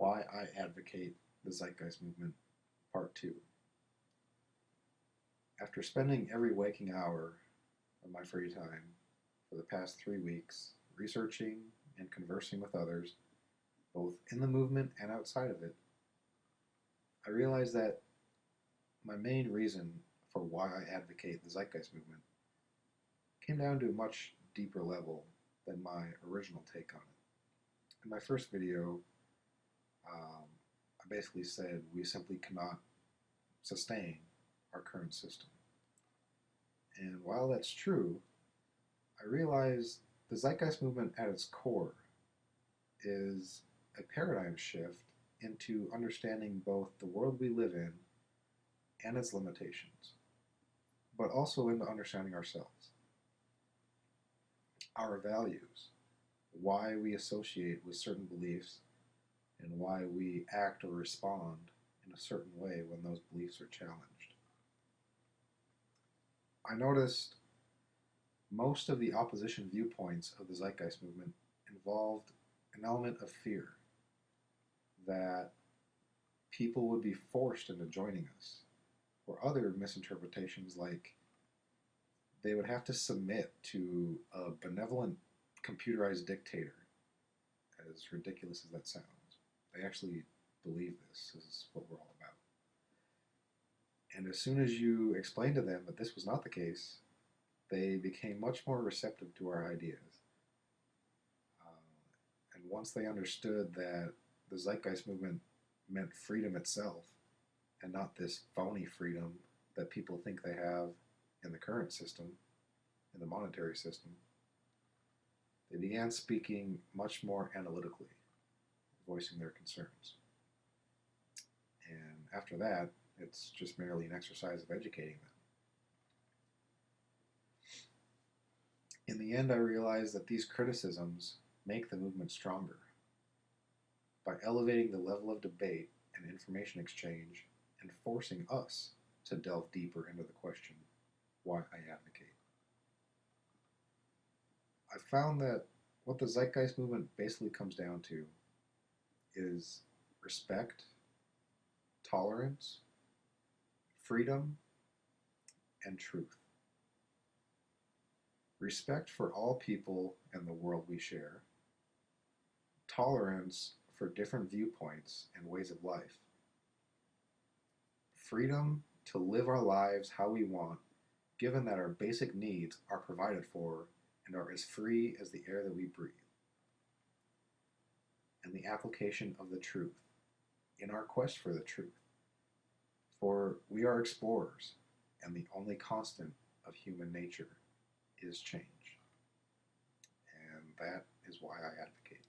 Why I Advocate the Zeitgeist Movement, Part 2. After spending every waking hour of my free time for the past 3 weeks researching and conversing with others, both in the movement and outside of it, I realized that my main reason for why I advocate the Zeitgeist Movement came down to a much deeper level than my original take on it. In my first video, I basically said we simply cannot sustain our current system. And while that's true, I realize the Zeitgeist Movement at its core is a paradigm shift into understanding both the world we live in and its limitations, but also into understanding ourselves, our values, why we associate with certain beliefs, and why we act or respond in a certain way when those beliefs are challenged. I noticed most of the opposition viewpoints of the Zeitgeist Movement involved an element of fear that people would be forced into joining us, or other misinterpretations like they would have to submit to a benevolent computerized dictator, as ridiculous as that sounds. They actually believe this is what we're all about. And as soon as you explain to them that this was not the case, they became much more receptive to our ideas. And once they understood that the Zeitgeist Movement meant freedom itself, and not this phony freedom that people think they have in the current system, in the monetary system, they began speaking much more analytically, voicing their concerns. And after that, it's just merely an exercise of educating them. In the end, I realized that these criticisms make the movement stronger. By elevating the level of debate and information exchange and forcing us to delve deeper into the question, why I advocate. I found that what the Zeitgeist Movement basically comes down to is respect, tolerance, freedom, and truth. Respect for all people and the world we share. Tolerance for different viewpoints and ways of life. Freedom to live our lives how we want, given that our basic needs are provided for and are as free as the air that we breathe. And the application of the truth in our quest for the truth. For we are explorers, and the only constant of human nature is change. And that is why I advocate.